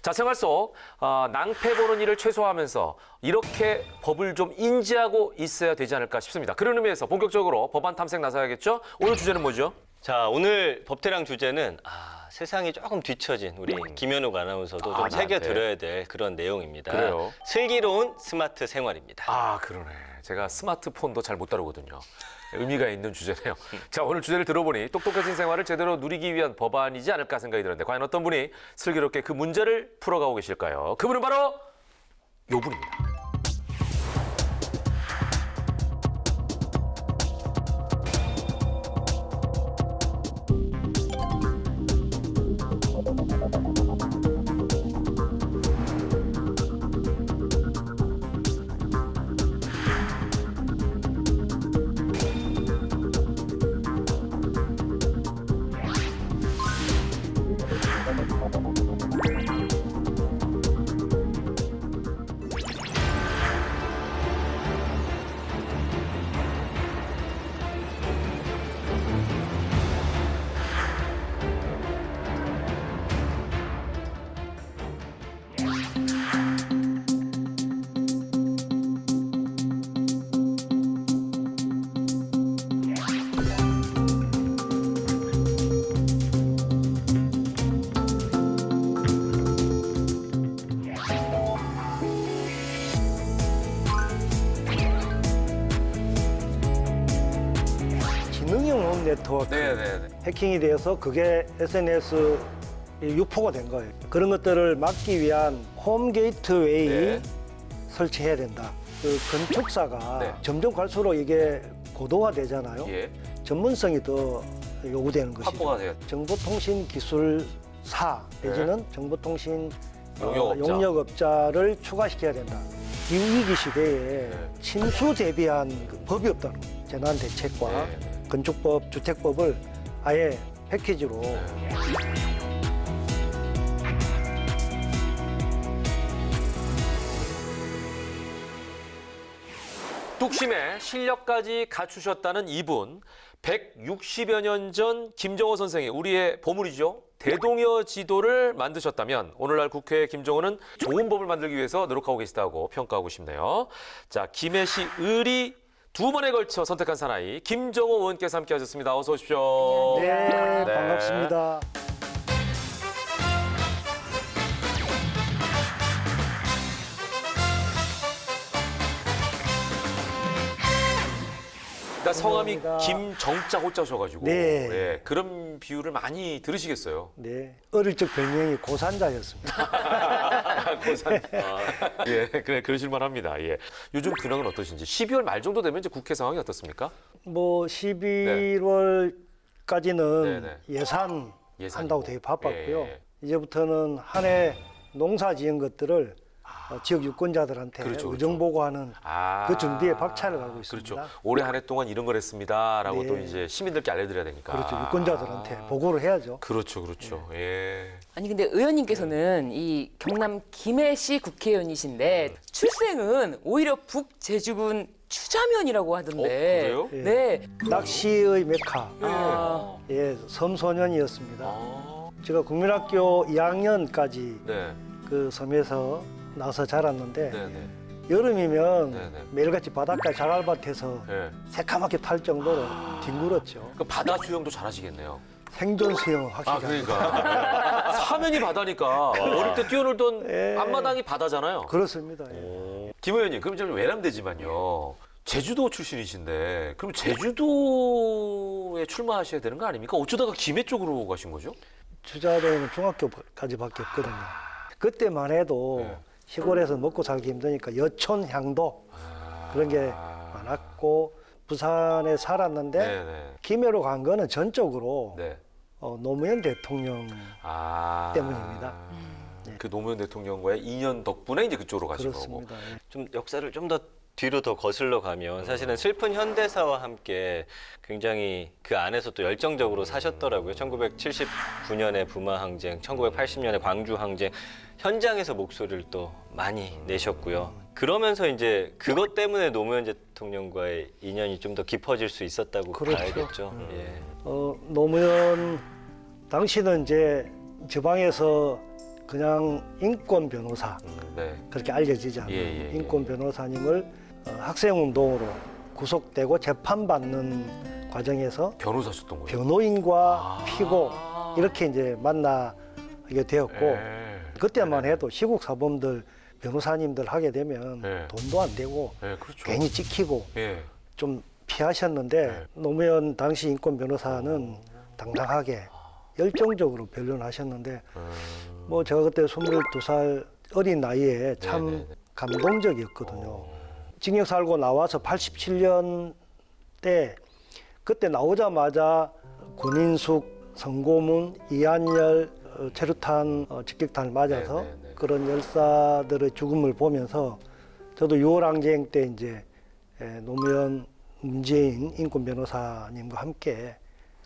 자, 생활 속 낭패 보는 일을 최소화하면서 이렇게 법을 좀 인지하고 있어야 되지 않을까 싶습니다. 그런 의미에서 본격적으로 법안 탐색 나서야겠죠? 오늘 주제는 뭐죠? 자, 오늘 법태랑 주제는 세상이 조금 뒤처진 우리 김현욱 아나운서도 좀 새겨들어야 될 그런 내용입니다. 그래요? 슬기로운 스마트 생활입니다. 아, 그러네. 제가 스마트폰도 잘 못 다루거든요. 의미가 있는 주제네요. 자, 오늘 주제를 들어보니 똑똑해진 생활을 제대로 누리기 위한 법안이지 않을까 생각이 드는데 과연 어떤 분이 슬기롭게 그 문제를 풀어가고 계실까요? 그분은 바로 요 분입니다. 기능형 네트워크 네네네. 해킹이 되어서 그게 SNS 유포가 된 거예요. 그런 것들을 막기 위한 홈 게이트웨이 네. 설치해야 된다. 그 건축사가 네. 점점 갈수록 이게 고도화되잖아요. 예. 전문성이 더 요구되는 것이죠. 확보가 돼요. 정보통신기술사 내지는 정보통신 용역업자. 용역업자를 추가시켜야 된다. 기후위기 시대에 네. 침수 대비한 그 법이 없다는 거예요. 재난대책과 네. 건축법, 주택법을 아예 패키지로 뚝심에 실력까지 갖추셨다는 이분, 160여 년 전 김정호 선생이 우리의 보물이죠. 대동여 지도를 만드셨다면 오늘날 국회 김정호는 좋은 법을 만들기 위해서 노력하고 계시다고 평가하고 싶네요. 자, 김해시 을이 두 번에 걸쳐 선택한 사나이 김정호 의원께서 함께하셨습니다. 어서 오십시오. 네, 네. 반갑습니다. 그러니까 성함이 감사합니다. 김정자 호자셔가지고 네. 예, 그런 비유를 많이 들으시겠어요. 네, 어릴 적 별명이 고산자였습니다. 고산. 예, 그래 그러실만 합니다. 예. 요즘 근황은 어떠신지 12월 말 정도 되면 이제 국회 상황이 어떻습니까? 뭐 11월까지는 네네. 예산 예산이고. 한다고 되게 바빴고요. 예. 이제부터는 한 해 농사 지은 것들을 지역 유권자들한테 그렇죠, 그렇죠. 의정보고하는 그 준비에 박차를 가고 있습니다. 그렇죠. 올해 한 해 동안 이런 걸 했습니다라고 네. 또 이제 시민들께 알려드려야 되니까. 그렇죠. 유권자들한테 보고를 해야죠. 그렇죠, 그렇죠. 예. 아니 근데 의원님께서는 이 경남 김해시 국회의원이신데 출생은 오히려 북제주군 추자면이라고 하던데. 그래요? 예. 네. 낚시의 메카, 아, 예, 섬소년이었습니다. 아, 제가 국민학교 2학년까지 네, 그 섬에서 나서 자랐는데 네, 네, 여름이면 네, 네. 매일같이 바닷가 자갈밭에서 예. 새카맣게 탈 정도로 뒹굴었죠. 그 바다 수영도 잘하시겠네요. 생존 수영은 아, 확실히 그러니까 사면이 바다니까 어릴 때 뛰어놀던 예. 앞마당이 바다잖아요. 그렇습니다. 예. 김 의원님, 그럼 좀 외람되지만요. 제주도 출신이신데 그럼 제주도에 출마하셔야 되는 거 아닙니까? 어쩌다가 김해 쪽으로 가신 거죠? 주자도에는 중학교까지밖에 없거든요. 그때만 해도 네. 시골에서 먹고 살기 힘드니까 여촌향도 그런 게 많았고 부산에 살았는데 네네. 김해로 간 거는 전적으로 네. 노무현 대통령 때문입니다. 그 노무현 대통령과의 인연 덕분에 이제 그쪽으로 가신 거고. 그렇습니다. 예. 좀 역사를 좀 더 뒤로 더 거슬러 가면 사실은 슬픈 현대사와 함께 굉장히 그 안에서 또 열정적으로 사셨더라고요. 1979년에 부마 항쟁, 1980년에 광주 항쟁 현장에서 목소리를 또 많이 내셨고요. 그러면서 이제 그것 때문에 노무현 대통령과의 인연이 좀 더 깊어질 수 있었다고 그렇죠. 봐야겠죠. 예. 노무현 당시는 이제 지방에서 그냥 인권 변호사 네. 그렇게 알려지지 않아요. 예. 인권 변호사님을 학생운동으로 구속되고 재판받는 과정에서 변호사셨던 거예요. 변호인과 피고 이렇게 이제 만나게 되었고 예. 그때만 해도 시국 사범들 변호사님들 하게 되면 네. 돈도 안 되고 예, 그렇죠. 괜히 찍히고 예. 좀 피하셨는데 네. 노무현 당시 인권 변호사는 당당하게 열정적으로 변론하셨는데 뭐 제가 그때 22살 어린 나이에 참 네네네. 감동적이었거든요. 징역 살고 나와서 87년 때 그때 나오자마자 권인숙, 성고문, 이한열, 체류탄 직격탄을 맞아서 네네네. 그런 열사들의 죽음을 보면서 저도 6월 항쟁 때 이제 노무현 문재인 인권 변호사님과 함께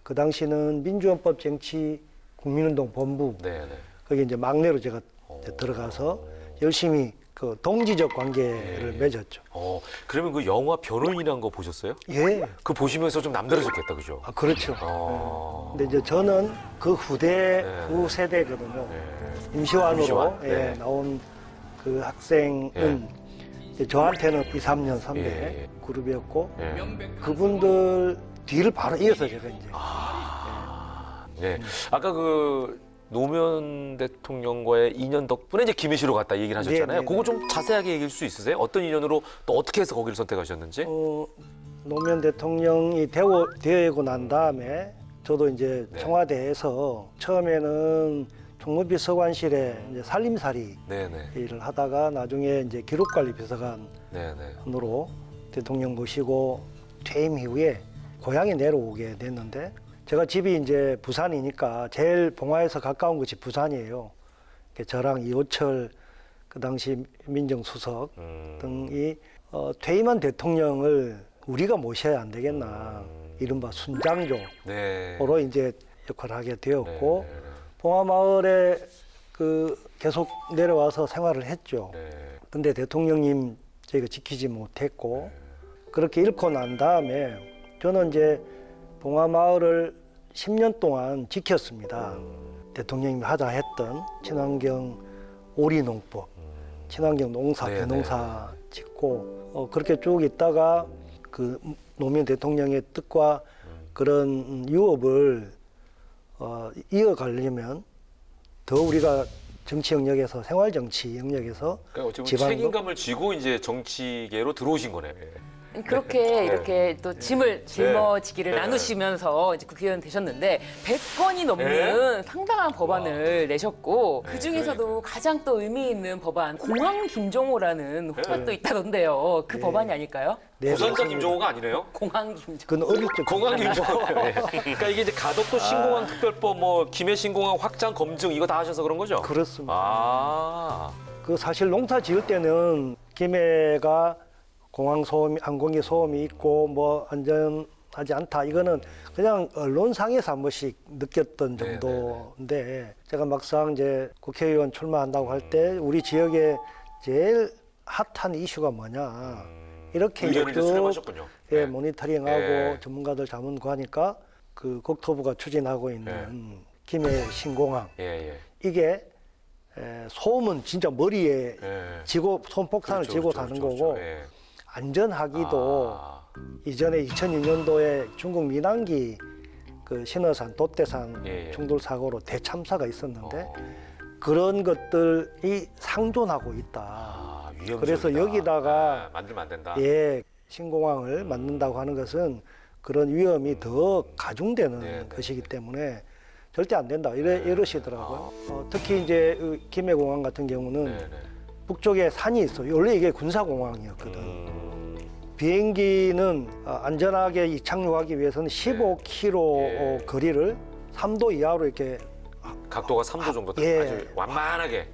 그 당시는 민주헌법 정치 국민운동 본부 네. 거기 이제 막내로 제가 이제 들어가서 열심히 그 동지적 관계를 맺었죠. 그러면 그 영화 변호인이라는 거 보셨어요? 예. 그 보시면서 좀 남다르셨겠다, 그죠? 아, 그렇죠. 근데 이제 저는 그 후 세대거든요. 임시완으로 임시완, 예, 네. 나온 그 학생은 이제 저한테는 2, 3년 선배 예. 그룹이었고 예. 그분들 뒤를 바로 이어서 제가 이제 네. 아까 그 노무현 대통령과의 인연 덕분에 이제 김해시로 갔다 얘기를 하셨잖아요. 네. 그거 좀 자세하게 얘기할 수 있으세요? 어떤 인연으로 또 어떻게 해서 거기를 선택하셨는지? 노무현 대통령이 되고 난 다음에 저도 이제 네. 청와대에서 처음에는 총무비서관실에 이제 살림살이 네네. 일을 하다가 나중에 이제 기록관리비서관으로 네네. 대통령 모시고 퇴임 이후에 고향에 내려오게 됐는데 제가 집이 이제 부산이니까 제일 봉화에서 가까운 곳이 부산이에요. 저랑 이호철 그 당시 민정수석 등이 퇴임한 대통령을 우리가 모셔야 안 되겠나 이른바 순장조로 네. 이제 역할을 하게 되었고 네. 봉화마을에 그 계속 내려와서 생활을 했죠. 네. 근데 대통령님 저희가 지키지 못했고 그렇게 잃고 난 다음에 저는 이제 봉화마을을 10년 동안 지켰습니다. 대통령님이 하자 했던 친환경 오리농법, 친환경 농사, 네네. 벼농사 짓고 그렇게 쭉 있다가 그 노무현 대통령의 뜻과 그런 유업을 이어가려면 더 우리가 정치 영역에서 생활 정치 영역에서 그러니까 어찌 보면 지방도? 책임감을 쥐고 이제 정치계로 들어오신 거네요. 그렇게 이렇게 또 짐을 짊어지기를 네. 나누시면서 이제 국회의원 되셨는데 100건이 넘는 상당한 법안을 내셨고 그 중에서도 가장 또 의미 있는 법안 공항 김종호라는 호가 또 있다던데요. 그 법안이 아닐까요? 네, 부산자 맞습니다. 김종호가 아니네요. 공항 김종호. 그건 어릴 적 공항 김종호. 그러니까 이게 이제 가덕도 신공항 특별법, 뭐 김해 신공항 확장 검증 이거 다 하셔서 그런 거죠? 그렇습니다. 아. 그 사실 농사 지을 때는 김해가 공항 소음이 항공기 소음이 있고 뭐 안전하지 않다 이거는 그냥 언론상에서 한 번씩 느꼈던 네네네. 정도인데 제가 막상 이제 국회의원 출마한다고 할 때 우리 지역에 제일 핫한 이슈가 뭐냐 이렇게 의견을 이제 쭉 수렴하셨군요. 예, 네. 모니터링하고 네. 전문가들 자문고 하니까 그 국토부가 추진하고 있는 김해 신공항 예. 이게 소음은 진짜 머리에 예. 지고 손폭탄을 그렇죠, 지고 그렇죠, 사는 그렇죠, 거고 그렇죠. 예. 안전하기도 아. 이전에 2002년도에 중국 민항기 그 신어산 돛대산 예. 충돌 사고로 대참사가 있었는데 어. 그런 것들이 상존하고 있다. 아, 위험지역이다. 그래서 여기다가 만들면 안 된다. 예, 신공항을 만든다고 하는 것은 그런 위험이 더 가중되는 네, 네, 것이기 때문에 절대 안 된다. 이러시더라고요. 특히 이제 그 김해공항 같은 경우는 네네. 북쪽에 산이 있어요. 원래 이게 군사공항이었거든. 비행기는 안전하게 이착륙하기 위해서는 15km 예. 거리를 3도 이하로 이렇게 각도가 3도 정도 딱 예. 아주 완만하게.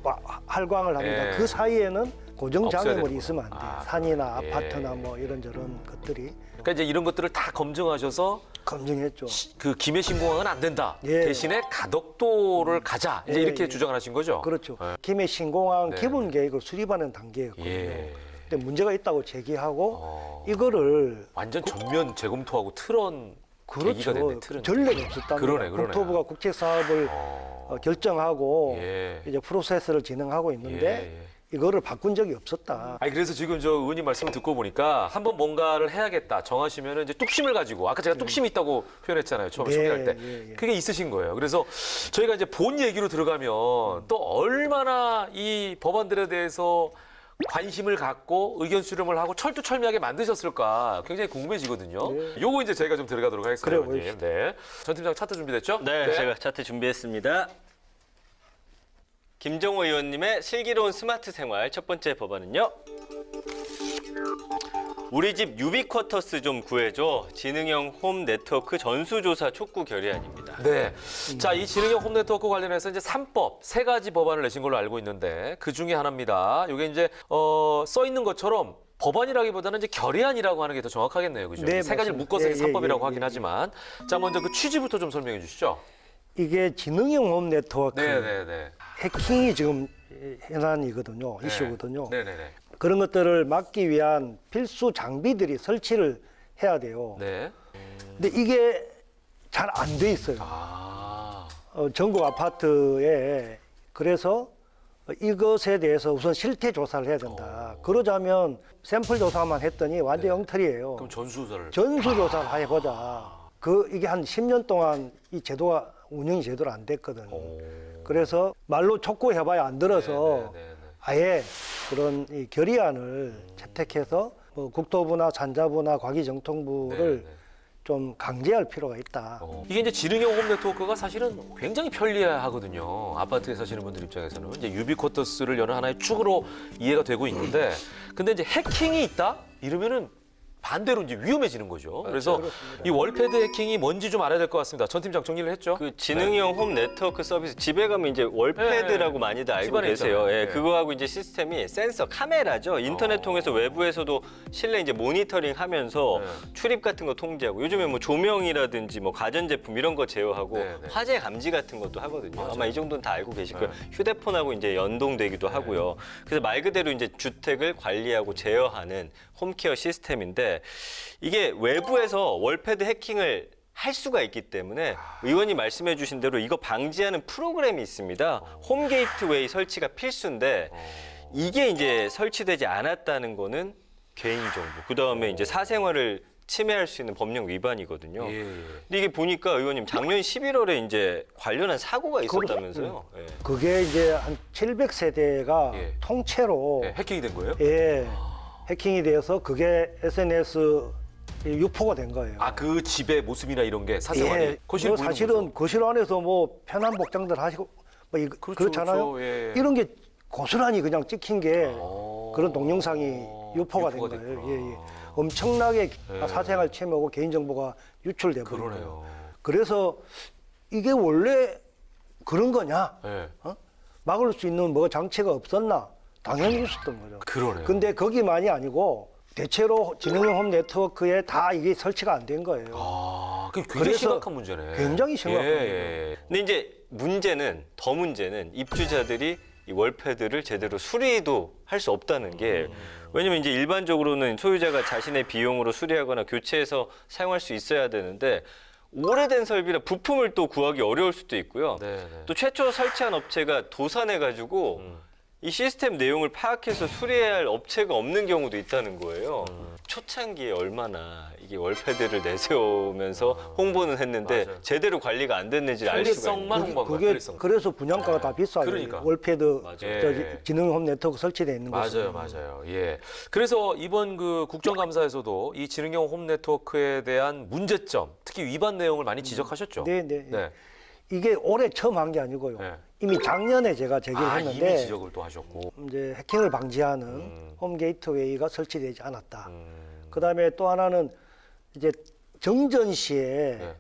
활광을 합니다. 예. 그 사이에는 고정 없어야 장애물이 되는구나. 있으면 안 돼. 아, 산이나 예. 아파트나 뭐 이런저런 것들이 그러니까 이제 이런 것들을 다 검증하셔서 검증했죠. 그 김해 신공항은 안 된다. 예. 대신에 가덕도를 가자. 이제 예, 이렇게 예. 주장을 하신 거죠. 그렇죠. 예. 김해 신공항 네. 기본 계획을 수립하는 단계였거든요. 예. 근데 문제가 있다고 제기하고 어. 이거를 완전 전면 재검토하고 트런 계기가 됐네. 그렇죠. 틀은. 전례가 없었다. 그러네. 국토부가 국책 사업을 결정하고 예. 이제 프로세스를 진행하고 있는데 예, 예. 이거를 바꾼 적이 없었다. 아니 그래서 지금 저 의원님 말씀을 듣고 보니까 한번 뭔가를 해야겠다 정하시면은 이제 뚝심을 가지고 아까 제가 뚝심이 있다고 표현했잖아요. 처음에 네, 소개할 때. 예, 예. 그게 있으신 거예요. 그래서 저희가 이제 본 얘기로 들어가면 또 얼마나 이 법안들에 대해서 관심을 갖고 의견 수렴을 하고 철두철미하게 만드셨을까 굉장히 궁금해지거든요. 네. 요거 이제 저희가 좀 들어가도록 하겠습니다. 그래요, 의원님. 네. 전 팀장 차트 준비됐죠? 네, 제가 차트 준비했습니다. 김정호 의원님의 슬기로운 스마트 생활 첫 번째 법안은요. 우리 집 유비쿼터스 좀 구해줘. 지능형 홈 네트워크 전수조사 촉구 결의안입니다. 네. 자, 이 지능형 홈네트워크 관련해서 이제 3법, 3가지 법안을 내신 걸로 알고 있는데 그 중에 하나입니다. 이게 이제 써 있는 것처럼 법안이라기보다는 이제 결의안이라고 하는 게 더 정확하겠네요. 그죠? 네, 세 가지를 맞습니다. 묶어서 예, 이제 3법이라고 예, 하긴 예, 하지만 자, 먼저 그 취지부터 좀 설명해 주시죠. 이게 지능형 홈 네트워크 네, 네, 네. 해킹이 지금 현안이거든요. 이슈거든요. 네, 네, 네. 그런 것들을 막기 위한 필수 장비들이 설치를 해야 돼요. 네. 근데 이게 잘 안 돼 있어요. 아. 전국 아파트에. 그래서 이것에 대해서 우선 실태 조사를 해야 된다. 그러자면 샘플 조사만 했더니 완전 엉터리예요. 그럼 전수조사를 전수조사를 해보자. 이게 한 10년 동안 이 제도가 운영이 제대로 안 됐거든요. 그래서 말로 촉구해봐야 안 들어서 네, 네, 네, 네. 아예 그런 이 결의안을 채택해서 뭐 국토부나 산자부나 과기정통부를 네, 네. 좀 강제할 필요가 있다. 이게 이제 지능형 홈 네트워크가 사실은 굉장히 편리하거든요. 아파트에 사시는 분들 입장에서는 이제 유비쿼터스를 여는 하나의 축으로 이해가 되고 있는데, 근데 이제 해킹이 있다 이러면은 반대로 이제 위험해지는 거죠. 그래서 그렇습니다. 이 월패드 해킹이 뭔지 좀 알아야 될 것 같습니다. 전 팀장 정리를 했죠? 그 지능형 홈 네트워크 서비스 집에 가면 이제 월패드라고 네. 많이들 알고 집안에 계세요. 있잖아요. 예, 네. 그거하고 이제 시스템이 센서 카메라죠. 인터넷 통해서 외부에서도 실내 이제 모니터링하면서 네. 출입 같은 거 통제하고 요즘에 뭐 조명이라든지 뭐 가전제품 이런 거 제어하고 네, 네. 화재 감지 같은 것도 하거든요. 맞아요. 아마 이 정도는 다 알고 계실 거예요. 네. 휴대폰하고 이제 연동되기도 하고요. 그래서 말 그대로 이제 주택을 관리하고 제어하는 홈케어 시스템인데 이게 외부에서 월패드 해킹을 할 수가 있기 때문에 의원이 말씀해 주신 대로 이거 방지하는 프로그램이 있습니다. 홈 게이트웨이 설치가 필수인데 이게 이제 설치되지 않았다는 거는 개인정보, 그다음에 이제 사생활을 침해할 수 있는 법령 위반이거든요. 예, 예. 근데 이게 보니까 의원님 작년 11월에 이제 관련한 사고가 있었다면서요? 예. 그게 이제 한 700세대가 예. 통째로 네, 해킹이 된 거예요? 예, 해킹이 되어서 그게 SNS 유포가 된 거예요. 아, 그 집의 모습이나 이런 게 사생활이 예, 거실에 뭐 보이는 사실은 거죠? 거실 안에서 뭐 편한 복장들 하시고 뭐 그렇죠, 그렇잖아요. 그렇죠, 예. 이런 게 고스란히 그냥 찍힌 게 어. 그런 동영상이 유포가 된 거예요. 됐구나. 예, 예. 엄청나게 예. 사생활 침해하고 개인정보가 유출돼 버린 그러네요. 거예요. 그래서 이게 원래 그런 거냐? 예. 막을 수 있는 뭐 장치가 없었나? 당연히 있었던 거죠. 그러네요. 근데 거기만이 아니고 대체로 지능형 홈 네트워크에 다 이게 설치가 안 된 거예요. 아, 그 굉장히 그래서 심각한 문제네. 굉장히 심각한 예. 근데 이제 문제는 입주자들이 이 월패드를 제대로 수리도 할 수 없다는 게 왜냐면 이제 일반적으로는 소유자가 자신의 비용으로 수리하거나 교체해서 사용할 수 있어야 되는데 오래된 설비라 부품을 또 구하기 어려울 수도 있고요. 네, 네. 또 최초 설치한 업체가 도산해가지고 이 시스템 내용을 파악해서 수리해야 할 업체가 없는 경우도 있다는 거예요. 초창기에 얼마나 이게 월패드를 내세우면서 홍보는 했는데 맞아요. 제대로 관리가 안 됐는지 알 수가 있는 편리성만 거예요. 홍보한 거예요. 그게 편리성. 그래서 분양가가 다 비싸요. 그러니까. 월패드 맞아요. 예. 지능형 홈 네트워크 설치되어 있는 곳은. 맞아요. 예. 그래서 이번 그 국정감사에서도 이 지능형 홈 네트워크에 대한 문제점, 특히 위반 내용을 많이 지적하셨죠. 네. 네. 이게 올해 처음 한 게 아니고요. 네. 이미 작년에 제가 제기를 아, 했는데 이미 지적을 또 하셨고. 이제 해킹을 방지하는 홈 게이트웨이가 설치되지 않았다. 음. 그다음에 또 하나는 이제 정전 시에 네.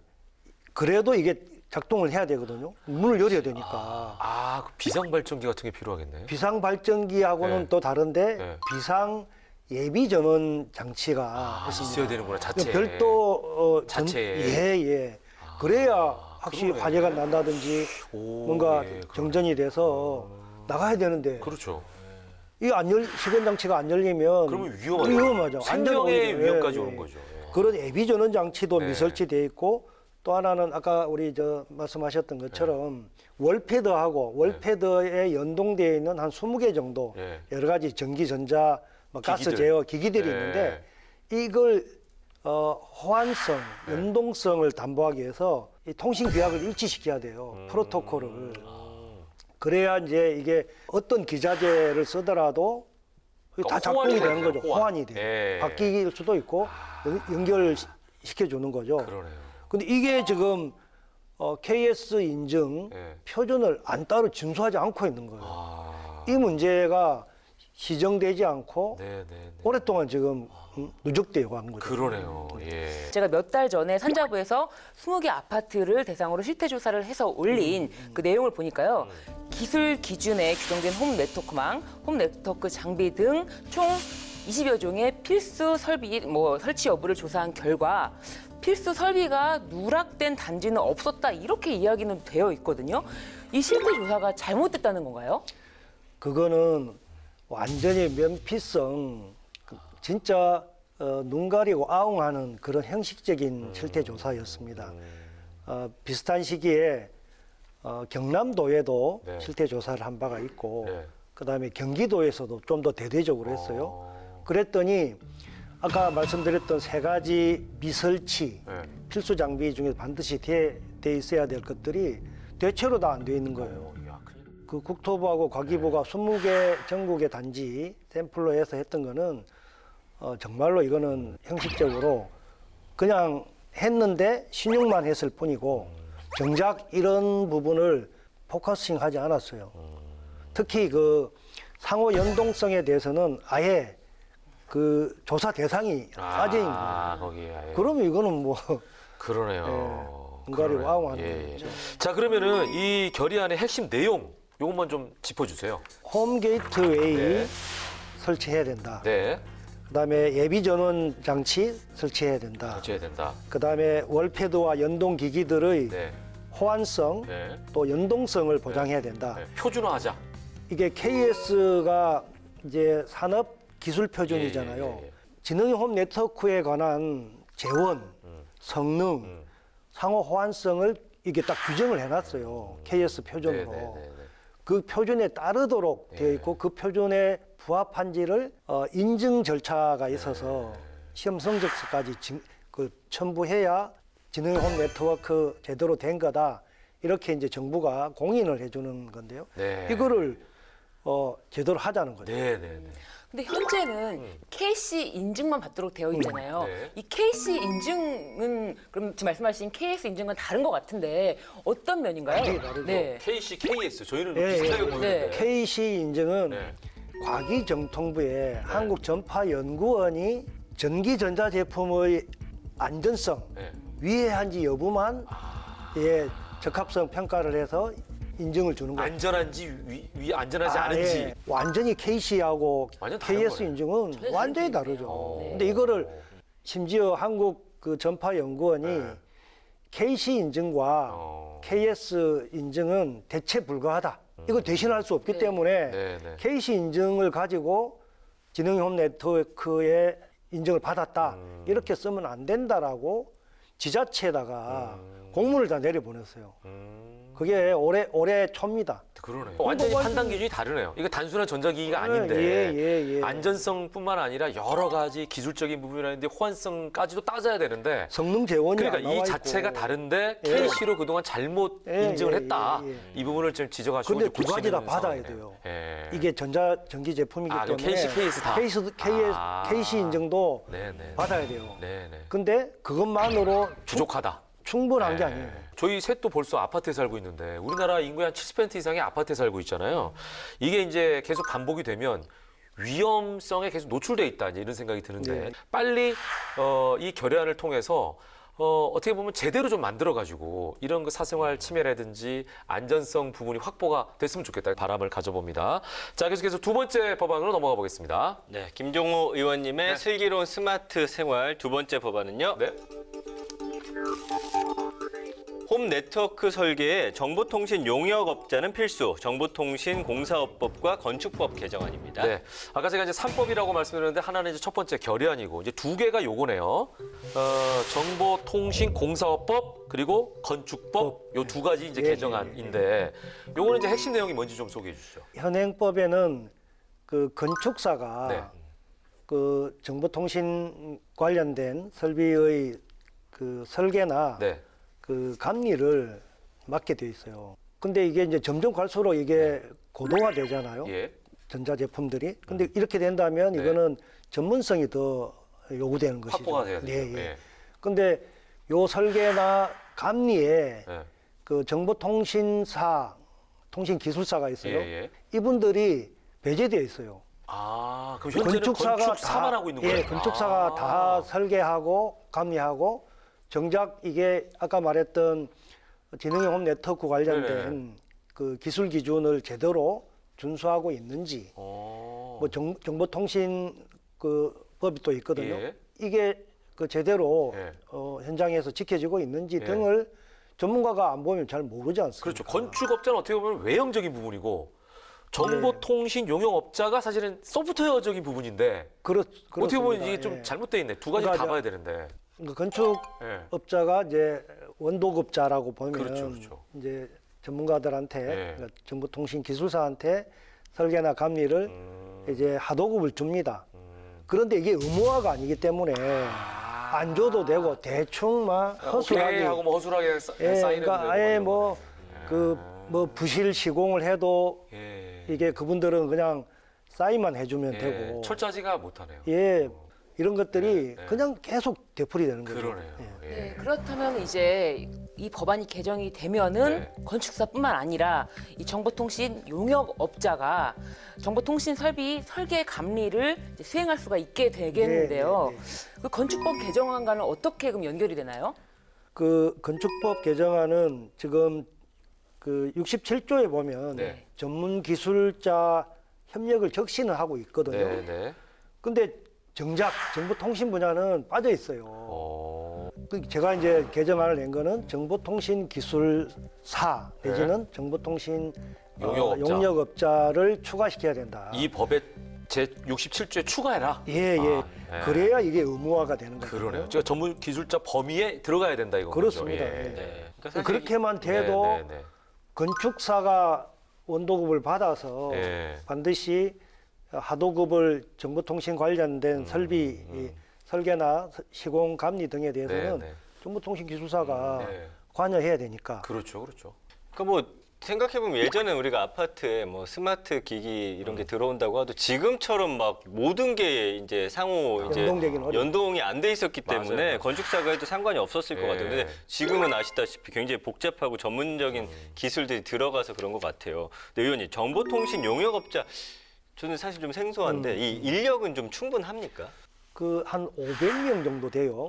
그래도 이게 작동을 해야 되거든요. 문을 열어야 되니까. 아, 그 비상 발전기 같은 게 필요하겠네. 비상 발전기하고는 네. 또 다른데 네. 비상 예비 전원 장치가 있습니다. 있어야 되는구나, 자체에. 별도 자체에. 예. 그래야 확실히 그러네. 화재가 난다든지 오, 뭔가 예, 그러네. 정전이 돼서 나가야 되는데 그렇죠. 이 시건 장치가 안 열리면 그러면 위험하죠. 위험하죠. 생명의 안전 오히려. 위험까지 예, 오는 예. 거죠. 예. 그런 예비 전원 장치도 네. 미설치되어 있고 또 하나는 아까 우리 말씀하셨던 것처럼 월패드하고 월패드에 연동되어 있는 한 20개 정도 네. 여러 가지 전기, 전자, 뭐 가스 기기들. 제어 기기들이 네. 있는데 이걸 호환성, 연동성을 담보하기 위해서 이 통신 규약을 일치시켜야 돼요. 프로토콜을. 그래야 이제 이게 어떤 기자재를 쓰더라도 다 작동이 호환이 되는 되죠, 거죠. 호환. 호환이 돼요. 예. 바뀔 수도 있고 연결시켜주는 거죠. 그러네요. 근데 이게 지금 KS 인증 예. 표준을 안 따로 준수하지 않고 있는 거예요. 아. 이 문제가 시정되지 않고 네네. 오랫동안 지금 누적되어 간 거죠. 그러네요. 예. 제가 몇 달 전에 산자부에서 20개 아파트를 대상으로 실태 조사를 해서 올린 그 내용을 보니까요. 기술 기준에 규정된 홈 네트워크망, 홈 네트워크 장비 등 총 20여 종의 필수 설비 설치 여부를 조사한 결과 필수 설비가 누락된 단지는 없었다 이렇게 이야기는 되어 있거든요. 이 실태 조사가 잘못됐다는 건가요? 그거는 완전히 면피성, 진짜 눈 가리고 아웅하는 그런 형식적인 실태 조사였습니다. 비슷한 시기에 경남도에도 네. 실태 조사를 한 바가 있고, 네. 그다음에 경기도에서도 좀 더 대대적으로 했어요. 그랬더니 아까 말씀드렸던 세 가지 미설치, 네. 필수 장비 중에 반드시 돼 있어야 될 것들이 대체로 다 안 돼 있는 거예요. 야, 큰일. 그 국토부하고 과기부가 20개 전국의 단지 샘플로 해서 했던 거는 정말로 이거는 형식적으로 그냥 했는데 신용만 했을 뿐이고 정작 이런 부분을 포커싱 하지 않았어요. 특히 그 상호 연동성에 대해서는 아예 그 조사 대상이 빠져 있는 거예요. 거기에 아예. 그러면 이거는 뭐 그러네요. 눈 가리고 그러네요. 아웅하는 예, 예. 거죠. 자, 그러면은 이 결의안의 핵심 내용 요것만 좀 짚어주세요. 홈 게이트웨이 네. 설치해야 된다. 네. 그다음에 예비 전원 장치 설치해야 된다. 설치해야 된다. 그다음에 월패드와 연동 기기들의 네. 호환성 네. 또 연동성을 보장해야 된다. 네. 표준화하자. 이게 KS가 이제 산업 기술 표준이잖아요. 예, 예, 예. 지능형 홈 네트워크에 관한 재원, 성능, 상호 호환성을 이게 딱 규정을 해놨어요. KS 표준으로. 네, 네, 네, 네. 그 표준에 따르도록 되어 있고 그 표준에 부합한지를 인증 절차가 있어서 시험 성적서까지 그 첨부해야 지능형 홈 네트워크 제대로 된 거다. 이렇게 이제 정부가 공인을 해주는 건데요. 네. 이거를 제대로 하자는 거죠. 네, 네, 네. 근데 현재는 KC 인증만 받도록 되어 있잖아요. 네. 이 KC 인증은 그럼 지금 말씀하신 KS 인증은 다른 것 같은데 어떤 면인가요? 완전히 다르죠. 네. KC, KS 저희는 예, 비슷하게 예. 보이는데. KC 인증은 네. 과기정통부의 한국전파연구원이 전기전자 제품의 안전성, 네. 위해한지 여부만 예, 적합성 평가를 해서 인증을 주는 거예요. 안전한지 안전하지 않은지. 예. 완전히 KC하고 완전 다른 KS 거예요. 인증은 전혀 완전히 다른 다르죠. 네. 근데 이거를 심지어 한국 그 전파연구원이 네. KC 인증과 어. KS 인증은 대체 불가하다. 이거 대신할 수 없기 네. 때문에 네, 네. KC 인증을 가지고 지능형 네트워크에 인증을 받았다. 이렇게 쓰면 안 된다라고 지자체에다가 공문을 다 내려보냈어요. 그게 올해 초입니다. 그러네요. 완전히 완전히- 판단 기준이 다르네요. 이거 단순한 전자기기가 예, 아닌데 예, 예. 안전성뿐만 아니라 여러 가지 기술적인 부분이라 있는데 호환성까지도 따져야 되는데 성능 재원이 그러니까 안 나와 이 있고. 자체가 다른데 예. KC로 그동안 잘못 예, 인증을 예, 했다. 예, 예. 이 부분을 좀 지적하시고 근데 이제 두 가지 다 고치는 받아야 상황이네요. 돼요. 예. 이게 전기 제품이기 아, 그럼 때문에 KC 다? KC 인증도 네네. 받아야 돼요. 네네. 근데 그것만으로 부족하다. 충분한 게 네. 아니에요. 저희 셋도 벌써 아파트에 살고 있는데 우리나라 인구의 한 70% 이상이 아파트에 살고 있잖아요. 이게 이제 계속 반복이 되면 위험성에 계속 노출돼 있다 이제 이런 생각이 드는데 네. 빨리 이 결의안을 통해서 어떻게 보면 제대로 좀 만들어가지고 이런 그 사생활 침해라든지 안전성 부분이 확보가 됐으면 좋겠다 바람을 가져봅니다. 자, 계속해서 두 번째 법안으로 넘어가 보겠습니다. 네, 김종호 의원님의 네. 슬기로운 스마트 생활 두 번째 법안은요. 네. 홈 네트워크 설계에 정보통신 용역업자는 필수, 정보통신공사업법과 건축법 개정안입니다. 네. 아까 제가 이제 3법이라고 말씀드렸는데 하나는 이제 첫 번째 결의안이고 이제 두 개가 요거네요. 정보통신공사업법 그리고 건축법 요 두 가지 이제 예, 개정안인데 요거는 이제 핵심 내용이 뭔지 좀 소개해 주시죠. 현행법에는 그 건축사가 네. 그 정보통신 관련된 설비의 그 설계나 네. 그 감리를 맡게 돼 있어요. 근데 이게 이제 점점 갈수록 이게 고도화되잖아요. 예. 전자제품들이. 근데 이렇게 된다면 네. 이거는 전문성이 더 요구되는 것이죠. 확보가 돼야 되죠. 예, 예. 예. 근데 요 설계나 감리에 예. 그 정보통신사, 통신기술사가 있어요. 예, 예. 이분들이 배제되어 있어요. 아, 그럼 현재는 건축사만 하고 있는 거예요? 예, 건축사가 아. 다 설계하고 감리하고 정작 이게 아까 말했던 지능형 홈 네트워크 관련된 그 기술 기준을 제대로 준수하고 있는지 뭐 정보통신 그 법이 또 있거든요. 예. 이게 그 제대로 예. 현장에서 지켜지고 있는지 예. 등을 전문가가 안 보면 잘 모르지 않습니까? 그렇죠. 건축업자는 어떻게 보면 외형적인 부분이고 정보통신 용역업자가 사실은 소프트웨어적인 부분인데 어떻게 보면 이게 좀 잘못돼 있네. 두 가지 다 그러니까 봐야 되는데. 건축업자가 이제 원도급자라고 보면 그렇죠, 그렇죠. 이제 전문가들한테 예. 그러니까 정보통신기술사한테 설계나 감리를 이제 하도급을 줍니다. 그런데 이게 의무화가 아니기 때문에 안 줘도 되고 대충 막 허술하게 오케이 하고 뭐 허술하게 예, 사인해도 그러니까 되고 아예 이런 뭐 그 뭐 부실 시공을 해도 거네. 이게 그분들은 그냥 사인만 해주면 예. 되고 철저하지가 못하네요. 예 이런 것들이 예. 그냥 계속 되풀이되는 거죠. 그러네요. 예. 예. 네, 그렇다면 이제 이 법안이 개정이 되면은 네. 건축사뿐만 아니라 이 정보통신 용역업자가 정보통신 설비 설계 감리를 이제 수행할 수가 있게 되겠는데요. 네, 네, 그 건축법 개정안과는 어떻게 그럼 연결이 되나요? 그 건축법 개정안은 지금 그 67조에 보면 네. 전문 기술자 협력을 적시는 하고 있거든요. 네, 네. 근데 정작 정보통신 분야는 빠져 있어요. 그 제가 이제 개정안을 낸 거는 정보통신 기술사 내지는 정보통신 용역업자. 용역업자를 추가시켜야 된다. 이 법에 제 67조에 추가해라. 예, 예. 아, 예. 그래야 이게 의무화가 되는 거죠. 그러네요. 제가 전문 기술자 범위에 들어가야 된다 이거 그렇습니다. 예. 예. 네. 그러니까 사실 그렇게만 돼도 네, 네, 네. 건축사가 원도급을 받아서 예. 반드시 하도급을 정보통신 관련된 설비 이 설계나 시공 감리 등에 대해서는 네, 네. 정보통신 기술사가 네. 관여해야 되니까. 그렇죠, 그렇죠. 그러니까 뭐 생각해보면 예전에 우리가 아파트에 뭐 스마트 기기 이런 게 들어온다고 해도 지금처럼 막 모든 게 이제 상호 이제 연동되긴 어려워요. 연동이 안 돼 있었기 때문에 맞아요. 건축사가 해도 상관이 없었을 것 예. 같아요. 근데 지금은 아시다시피 굉장히 복잡하고 전문적인 기술들이 들어가서 그런 것 같아요. 근데 의원님, 정보통신 용역업자 저는 사실 좀 생소한데 이 인력은 좀 충분합니까? 그 한 500명 정도 돼요.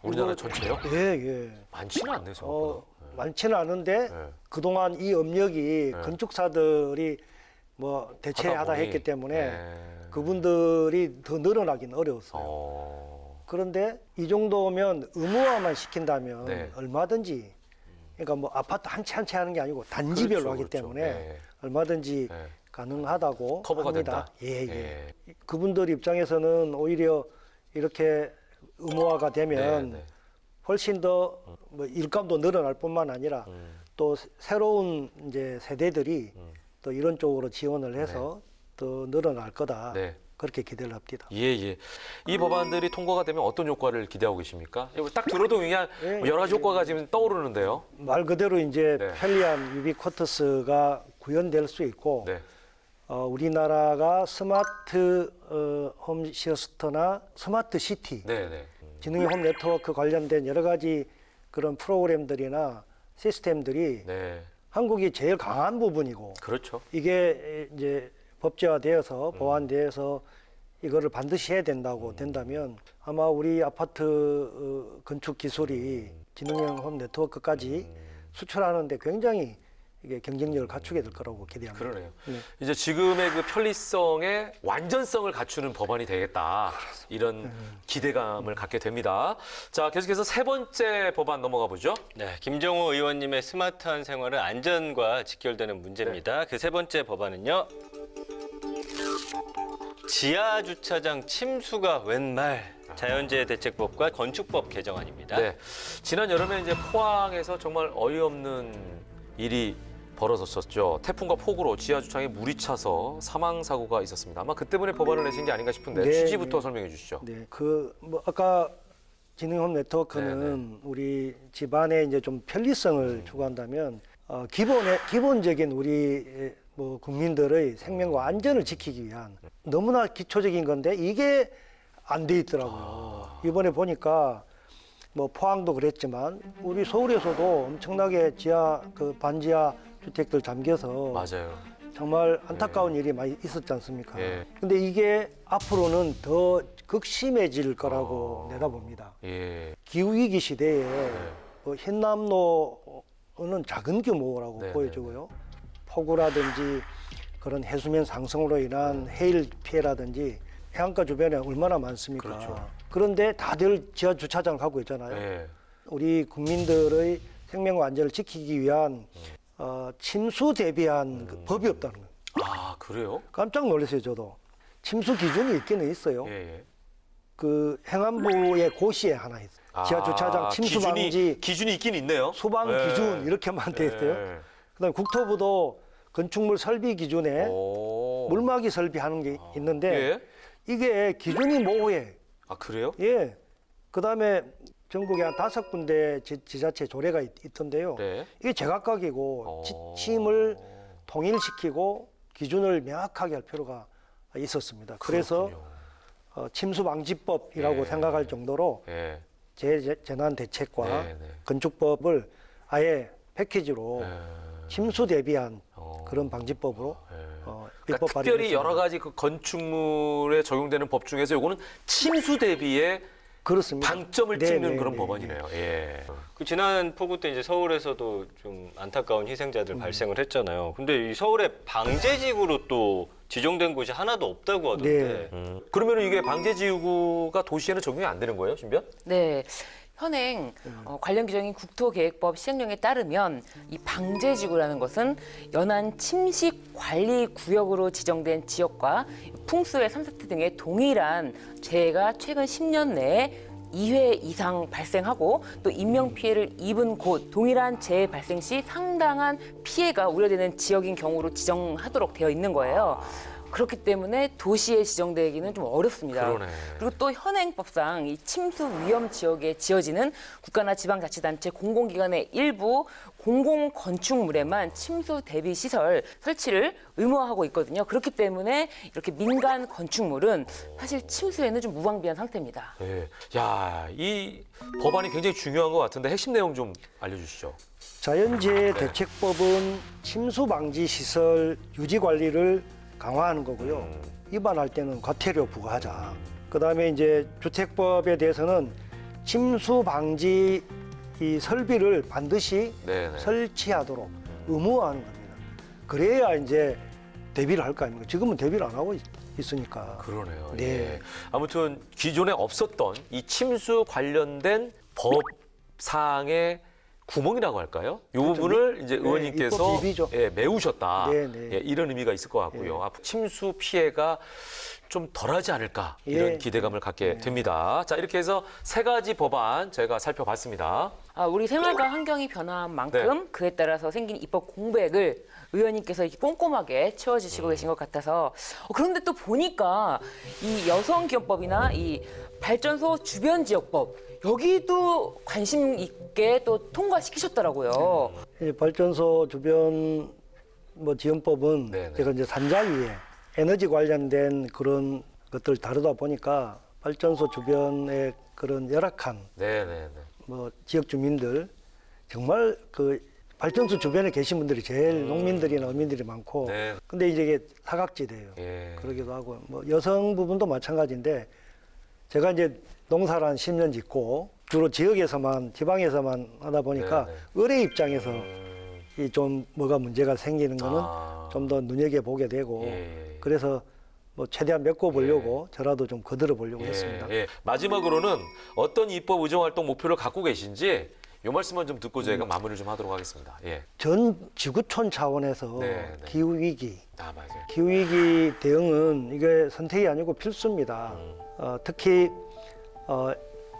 우리나라 전체요? 예, 예. 많지는 않네요, 생각보다. 많지는 않은데 네. 그동안 이 업력이 네. 건축사들이 뭐 대체하다 하다 보니, 했기 때문에 네. 그분들이 더 늘어나긴 어려웠어요. 그런데 이 정도면 의무화만 시킨다면 네. 얼마든지 그러니까 뭐 아파트 한 채 한 채 하는 게 아니고 단지별로 그렇죠, 하기 그렇죠. 때문에 네. 얼마든지 네. 가능하다고 커버가 합니다. 된다. 예, 예. 예. 그분들 입장에서는 오히려 이렇게 의무화가 되면 네, 네. 훨씬 더 뭐 일감도 늘어날 뿐만 아니라 또 새로운 이제 세대들이 또 이런 쪽으로 지원을 해서 더 늘어날 거다. 네. 그렇게 기대를 합니다. 예, 예. 이 법안들이 통과가 되면 어떤 효과를 기대하고 계십니까? 이거 딱 들어도 그냥 예, 뭐 여러 가지 효과가 지금 떠오르는데요. 말 그대로 이제 네. 편리한 유비쿼터스가 구현될 수 있고 네. 우리나라가 스마트 홈 시스터나 스마트 시티, 네, 네. 지능형 홈 네트워크 관련된 여러 가지 그런 프로그램들이나 시스템들이 네. 한국이 제일 강한 부분이고 그렇죠. 이게 이제 법제화되어서 보완되어서 이거를 반드시 해야 된다면 아마 우리 아파트 건축 기술이 지능형 홈 네트워크까지 수출하는데 굉장히 이게 경쟁력을 갖추게 될 거라고 기대합니다. 그러네요. 네. 이제 지금의 그 편리성의 완전성을 갖추는 법안이 되겠다. 이런 기대감을 갖게 됩니다. 자, 계속해서 세 번째 법안 넘어가 보죠. 네, 김정호 의원님의 스마트한 생활은 안전과 직결되는 문제입니다. 그 세 번째 법안은요. 지하 주차장 침수가 웬 말. 자연재해 대책법과 건축법 개정안입니다. 네. 지난 여름에 이제 포항에서 정말 어이없는 일이 벌어졌었죠. 태풍과 폭우로 지하 주차장에 물이 차서 사망 사고가 있었습니다. 아마 그 때문에 법안을 내신 게 아닌가 싶은데 네, 취지부터 네. 설명해 주시죠. 네, 뭐 아까 진흥홈 네트워크는 우리 집안에 이제 좀 편리성을 추구한다면 기본적인 우리 뭐 국민들의 생명과 안전을 지키기 위한 너무나 기초적인 건데 이게 안 돼 있더라고요. 이번에 보니까 뭐 포항도 그랬지만 우리 서울에서도 엄청나게 반지하 주택들 잠겨서 맞아요. 정말 안타까운 일이 많이 있었지 않습니까? 예. 근데 이게 앞으로는 더 극심해질 거라고 내다봅니다. 예. 기후위기 시대에 흰남노는 작은 규모라고 네, 보여지고요. 폭우라든지 그런 해수면 상승으로 인한 해일 피해라든지 해안가 주변에 얼마나 많습니까? 그렇죠. 그런데 다들 지하 주차장을 갖고 있잖아요. 예. 우리 국민들의 생명과 안전을 지키기 위한 침수 대비한 그 법이 없다는 거예요. 아, 그래요? 깜짝 놀랐어요, 저도. 침수 기준이 있기는 있어요. 예, 예. 그 행안부의 고시에 하나 있어요. 지하 주차장 침수 방지 기준이 있긴 있네요. 소방 예. 기준 이렇게만 돼 있어요. 예. 그다음에 국토부도 건축물 설비 기준에 오. 물막이 설비하는 게 있는데 예. 이게 기준이 모호해. 아, 그래요? 예. 그다음에 전국에 한 5군데 지자체 조례가 있던데요. 네. 이게 제각각이고 지침을 통일시키고 기준을 명확하게 할 필요가 있었습니다. 그래서 침수방지법이라고 예. 생각할 정도로 예. 재난 대책과 네, 네. 건축법을 아예 패키지로 예. 침수 대비한 어. 그런 방지법으로 그러니까 입법 특별히 발의됐습니다. 여러 가지 그 건축물에 적용되는 법 중에서 요거는 침수 대비에 그렇습니다. 방점을 네, 찍는 네, 그런 네, 법안이네요. 예. 그 지난 폭우 때 이제 서울에서도 좀 안타까운 희생자들 발생을 했잖아요. 근데 이 서울에 방제지구로 또 지정된 곳이 하나도 없다고 하던데. 네. 그러면 이게 방제지구가 도시에는 적용이 안 되는 거예요, 신변? 네. 현행 관련 규정인 국토계획법 시행령에 따르면 이 방제지구라는 것은 연안 침식 관리 구역으로 지정된 지역과 풍수의 3사태 등의 동일한 재해가 최근 10년 내에 2회 이상 발생하고 또 인명 피해를 입은 곳 동일한 재해 발생 시 상당한 피해가 우려되는 지역인 경우로 지정하도록 되어 있는 거예요. 그렇기 때문에 도시에 지정되기는 좀 어렵습니다. 그러네. 그리고 또 현행법상 이 침수 위험 지역에 지어지는 국가나 지방자치단체 공공기관의 일부 공공 건축물에만 침수 대비 시설 설치를 의무화하고 있거든요. 그렇기 때문에 이렇게 민간 건축물은 사실 침수에는 좀 무방비한 상태입니다. 예. 야, 이 법안이 굉장히 중요한 것 같은데 핵심 내용 좀 알려주시죠. 자연재해 대책법은 침수 방지 시설 유지 관리를 강화하는 거고요. 위반할 때는 과태료 부과하자. 그다음에 이제 주택법에 대해서는 침수 방지 이 설비를 반드시 네네. 설치하도록 의무화하는 겁니다. 그래야 이제 대비를 할 거 아닙니까? 지금은 대비를 안 하고 있으니까. 그러네요. 네. 예. 아무튼 기존에 없었던 이 침수 관련된 법상의 구멍이라고 할까요? 이 부분을 이제 네, 의원님께서 입법 비비죠. 예, 메우셨다. 네, 네. 예, 이런 의미가 있을 것 같고요. 앞으로 침수 피해가 좀 덜하지 않을까 이런 예. 기대감을 갖게 됩니다. 자, 이렇게 해서 세 가지 법안 저희가 살펴봤습니다. 우리 생활과 환경이 변화한 만큼 네. 그에 따라서 생긴 입법 공백을 의원님께서 이렇게 꼼꼼하게 채워주시고 계신 것 같아서 그런데 또 보니까 이 여성기업법이나 이 발전소 주변지역법 여기도 관심 있게 또 통과시키셨더라고요. 이 발전소 주변 지원법은 네네. 제가 이제 산자위에 에너지 관련된 그런 것들 다루다 보니까 발전소 주변의 그런 열악한 네네네. 지역 주민들 정말 그 발전소 주변에 계신 분들이 제일 농민들이나 어민들이 많고 네. 근데 이제 이게 사각지대예요. 예. 그러기도 하고 여성 부분도 마찬가지인데 제가 이제 농사를 한 10년 짓고 주로 지역에서만 지방에서만 하다 보니까 네네. 의뢰 입장에서 이 좀 뭐가 문제가 생기는 거는 아. 좀 더 눈여겨보게 되고 예. 그래서 뭐 최대한 메꿔보려고 저라도 좀 거들어 보려고 했습니다. 예. 마지막으로는 어떤 입법 의정 활동 목표를 갖고 계신지 이 말씀만 좀 듣고 저희가 마무리를 좀 하도록 하겠습니다. 예. 전 지구촌 차원에서 네, 네. 기후 위기, 아, 맞아요. 기후 위기 대응은 이게 선택이 아니고 필수입니다. 특히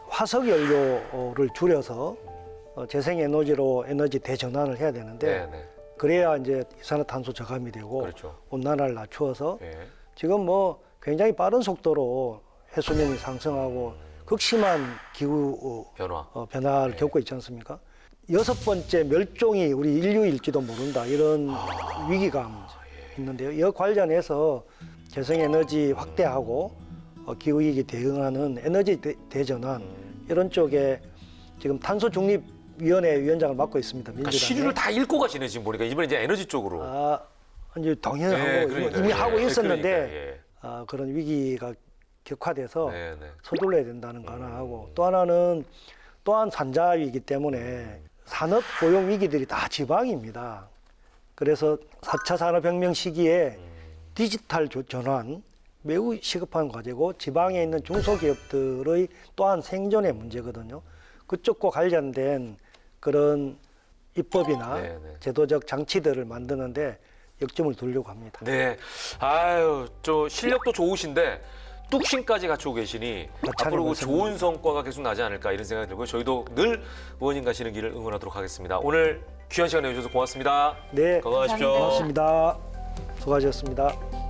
화석 연료를 줄여서 재생 에너지로 에너지 대전환을 해야 되는데 네, 네. 그래야 이제 이산화탄소 저감이 되고 그렇죠. 온난화를 낮추어서 예. 지금 뭐 굉장히 빠른 속도로 해수면이 상승하고 극심한 기후 변화. 변화를 네. 겪고 있지 않습니까? 6번째 멸종이 우리 인류일지도 모른다 이런 위기감 있는데요. 이 관련해서 재생에너지 확대하고 기후위기 대응하는 에너지 대전환 이런 쪽에 지금 탄소중립위원회 위원장을 맡고 있습니다. 그러니까 민주당에. 시류를 다 읽고 가시네 지금 보니까 이번에 이제 에너지 쪽으로. 이제 당연하고 예, 그러니까요. 이미 하고 예, 있었는데 그러니까, 예. 그런 위기가 격화돼서 네, 네. 서둘러야 된다는 거 하나 하고 또 하나는 또한 산자위이기 때문에 산업 고용 위기들이 다 지방입니다. 그래서 4차 산업혁명 시기에 디지털 전환 매우 시급한 과제고 지방에 있는 중소기업들의 또한 생존의 문제거든요. 그쪽과 관련된 그런 입법이나 네, 네. 제도적 장치들을 만드는데 역점을 두려고 합니다. 네. 아유, 저 실력도 좋으신데 뚝심까지 갖추고 계시니 마찬가지 앞으로 그 말씀입니다. 좋은 성과가 계속 나지 않을까 이런 생각이 들고요. 저희도 늘 의원님 가시는 길을 응원하도록 하겠습니다. 오늘 귀한 시간 내주셔서 고맙습니다. 네, 건강하십시오. 고맙습니다. 수고하셨습니다.